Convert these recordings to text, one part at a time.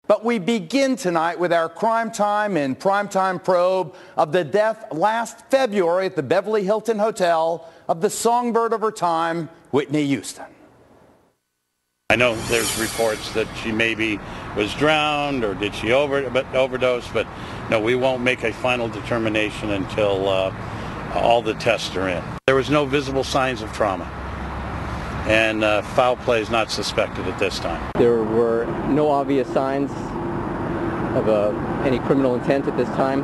But we begin tonight with our crime time and primetime probe of the death last February at the Beverly Hilton Hotel of the songbird of her time, Whitney Houston. I know there's reports that she maybe was drowned or did she overdose, but no, we won't make a final determination until all the tests are in. There was no visible signs of trauma, and foul play is not suspected at this time. There were no obvious signs of any criminal intent at this time,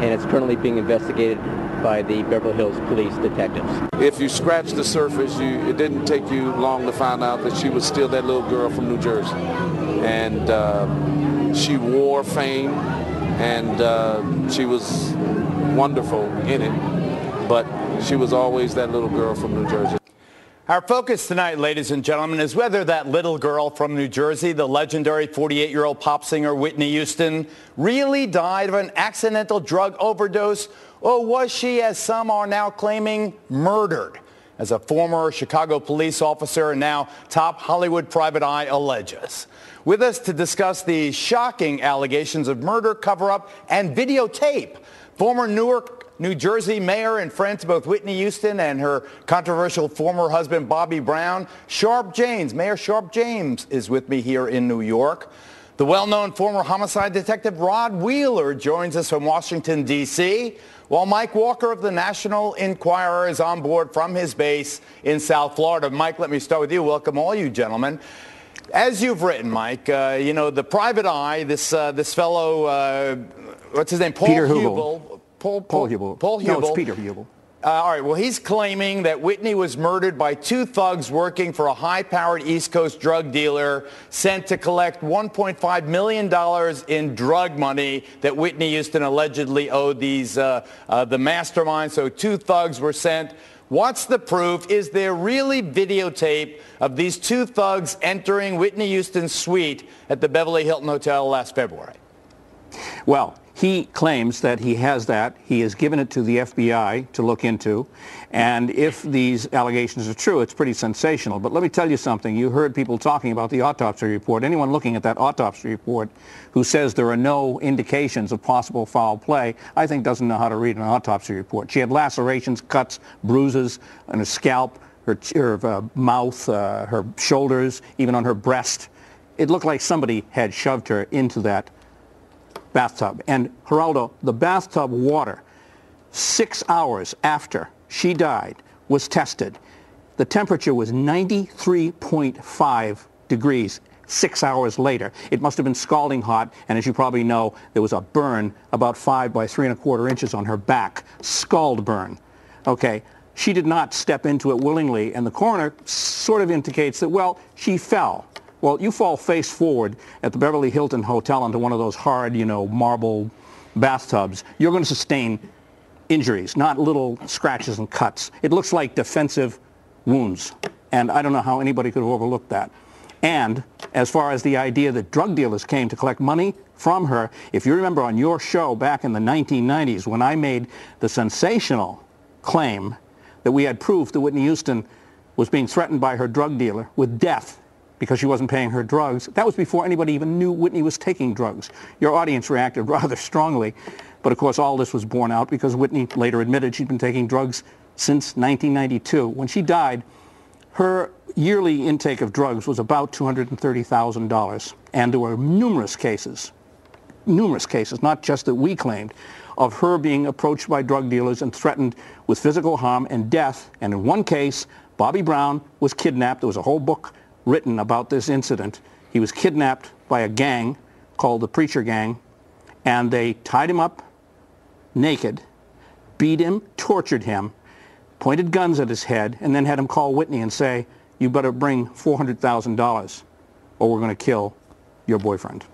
and it's currently being investigated by the Beverly Hills police detectives. If you scratch the surface, it didn't take you long to find out that she was still that little girl from New Jersey. And she wore fame, and she was wonderful in it, but she was always that little girl from New Jersey. Our focus tonight, ladies and gentlemen, is whether that little girl from New Jersey, the legendary 48-year-old pop singer Whitney Houston, really died of an accidental drug overdose, or was she, as some are now claiming, murdered, as a former Chicago police officer and now top Hollywood private eye alleges. With us to discuss the shocking allegations of murder, cover-up, and videotape, former Newark, New Jersey mayor and friend to both Whitney Houston and her controversial former husband, Bobby Brown, Sharp James. Mayor Sharp James is with me here in New York. The well-known former homicide detective Rod Wheeler joins us from Washington, D.C., while Mike Walker of the National Enquirer is on board from his base in South Florida. Mike, let me start with you. Welcome all you gentlemen. As you've written, Mike, you know, the private eye, this fellow, what's his name? Peter Hubel. Paul Hubel. No, it's Peter Hubel. All right, well, he's claiming that Whitney was murdered by two thugs working for a high-powered East Coast drug dealer sent to collect $1.5 million in drug money that Whitney Houston allegedly owed the mastermind. So two thugs were sent. What's the proof? Is there really videotape of these two thugs entering Whitney Houston's suite at the Beverly Hilton Hotel last February? Well, he claims that he has that. He has given it to the FBI to look into. And if these allegations are true, it's pretty sensational. But let me tell you something. You heard people talking about the autopsy report. Anyone looking at that autopsy report who says there are no indications of possible foul play, I think doesn't know how to read an autopsy report. She had lacerations, cuts, bruises on her scalp, her mouth, her shoulders, even on her breast. It looked like somebody had shoved her into that bathtub. And Geraldo, the bathtub water, 6 hours after she died, was tested. The temperature was 93.5 degrees 6 hours later. It must have been scalding hot, and as you probably know, there was a burn about 5 by 3 1/4 inches on her back, scald burn. Okay, she did not step into it willingly, and the coroner sort of indicates that, well, she fell. Well, you fall face forward at the Beverly Hilton Hotel into one of those hard, you know, marble bathtubs. You're going to sustain injuries, not little scratches and cuts. It looks like defensive wounds, and I don't know how anybody could have overlooked that. And as far as the idea that drug dealers came to collect money from her, if you remember on your show back in the 1990s when I made the sensational claim that we had proof that Whitney Houston was being threatened by her drug dealer with death because she wasn't paying her drugs. That was before anybody even knew Whitney was taking drugs. Your audience reacted rather strongly, but of course all this was borne out because Whitney later admitted she'd been taking drugs since 1992. When she died, her yearly intake of drugs was about $230,000, and there were numerous cases, not just that we claimed, of her being approached by drug dealers and threatened with physical harm and death. And in one case, Bobby Brown was kidnapped. There was a whole book written about this incident. He was kidnapped by a gang called the Preacher Gang, and they tied him up naked, beat him, tortured him, pointed guns at his head, and then had him call Whitney and say, you better bring $400,000 or we're going to kill your boyfriend.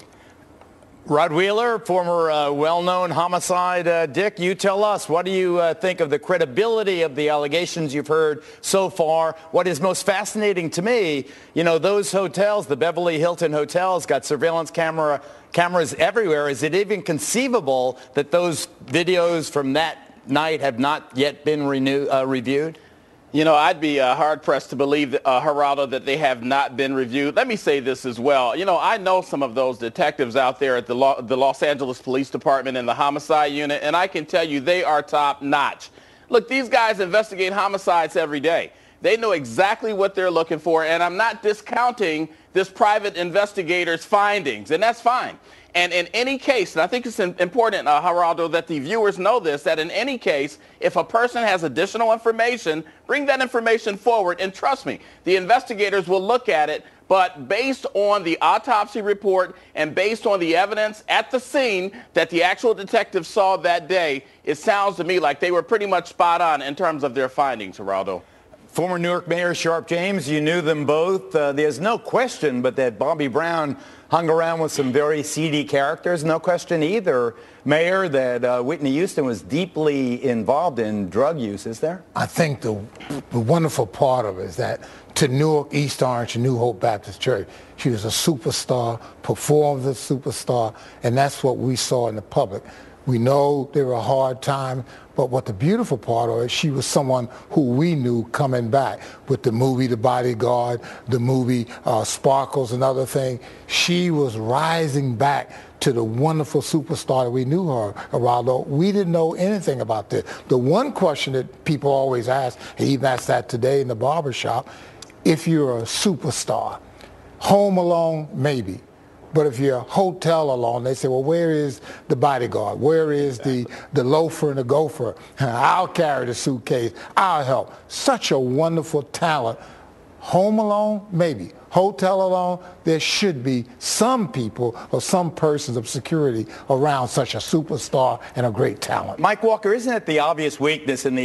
Rod Wheeler, former well-known homicide. Dick, you tell us, what do you think of the credibility of the allegations you've heard so far? What is most fascinating to me, you know, those hotels, the Beverly Hilton hotels, got surveillance cameras everywhere. Is it even conceivable that those videos from that night have not yet been reviewed? You know, I'd be hard-pressed to believe, Geraldo, that they have not been reviewed. Let me say this as well. You know, I know some of those detectives out there at the Los Angeles Police Department and the homicide unit, and I can tell you they are top-notch. Look, these guys investigate homicides every day. They know exactly what they're looking for, and I'm not discounting this private investigator's findings, and that's fine. And in any case, and I think it's important, Geraldo, that the viewers know this, that in any case, if a person has additional information, bring that information forward. And trust me, the investigators will look at it. But based on the autopsy report and based on the evidence at the scene that the actual detective saw that day, it sounds to me like they were pretty much spot on in terms of their findings, Geraldo. Former Newark Mayor Sharp James, you knew them both. There's no question but that Bobby Brown hung around with some very seedy characters. No question either, Mayor, that Whitney Houston was deeply involved in drug use, is there? I think the wonderful part of it is that to Newark, East Orange, and New Hope Baptist Church, she was a superstar, performed as a superstar, and that's what we saw in the public. We know there were a hard time, but what the beautiful part of it, she was someone who we knew coming back with the movie The Bodyguard, the movie Sparkles, and other things. She was rising back to the wonderful superstar that we knew her, Geraldo. We didn't know anything about this. The one question that people always ask, and even asked that today in the barbershop, if you're a superstar, home alone, maybe. But if you're a hotel alone, they say, well, where is the bodyguard? Where is the loafer and the gopher? I'll carry the suitcase. I'll help. Such a wonderful talent. Home alone, maybe. Hotel alone, there should be some people or some persons of security around such a superstar and a great talent. Mike Walker, isn't it the obvious weakness in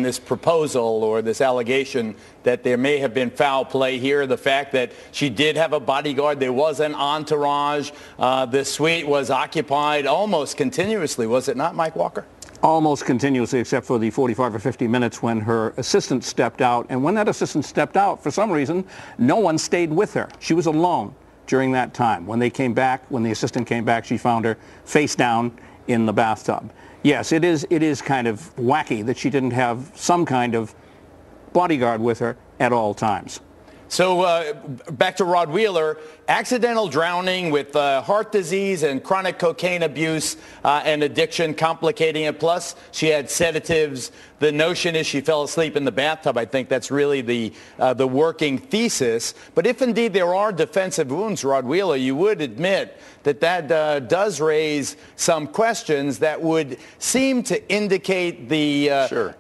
this proposal or this allegation that there may have been foul play here? The fact that she did have a bodyguard, there was an entourage, the suite was occupied almost continuously, was it not, Mike Walker? Almost continuously, except for the 45 or 50 minutes when her assistant stepped out. And when that assistant stepped out, for some reason, no one stayed with her. She was alone during that time. When they came back, when the assistant came back, she found her face down in the bathtub. Yes, it is kind of wacky that she didn't have some kind of bodyguard with her at all times. So back to Rod Wheeler, accidental drowning with heart disease and chronic cocaine abuse and addiction complicating it. Plus, she had sedatives. The notion is she fell asleep in the bathtub. I think that's really the working thesis. But if indeed there are defensive wounds, Rod Wheeler, you would admit that does raise some questions that would seem to indicate the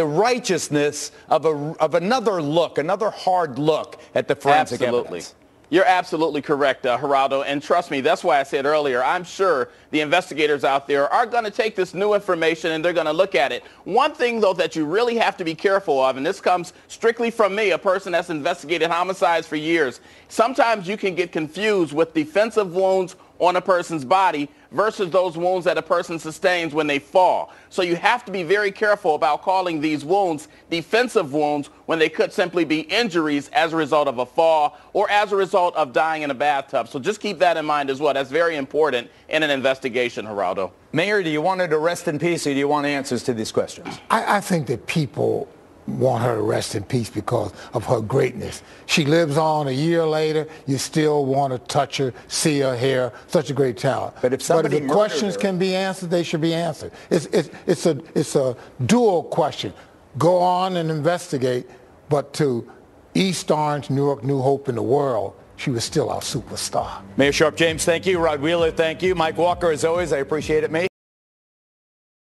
righteousness of another look, another hard look at the forensic evidence. You're absolutely correct, Geraldo, and trust me, that's why I said earlier, I'm sure the investigators out there are going to take this new information and they're going to look at it. One thing, though, that you really have to be careful of, and this comes strictly from me, a person that's investigated homicides for years, sometimes you can get confused with defensive wounds on a person's body versus those wounds that a person sustains when they fall. So you have to be very careful about calling these wounds defensive wounds when they could simply be injuries as a result of a fall or as a result of dying in a bathtub. So just keep that in mind as well. That's very important in an investigation, Geraldo. Mayor, do you want her to rest in peace or do you want answers to these questions? I think that people want her to rest in peace because of her greatness. She lives on a year later. You still want to touch her, see her hair. Such a great talent. But if the questions can be answered, they should be answered. It's a dual question. Go on and investigate, but to East Orange, Newark, New Hope, in the world, she was still our superstar. Mayor Sharp James, thank you. Rod Wheeler, thank you. Mike Walker, as always, I appreciate it, mate.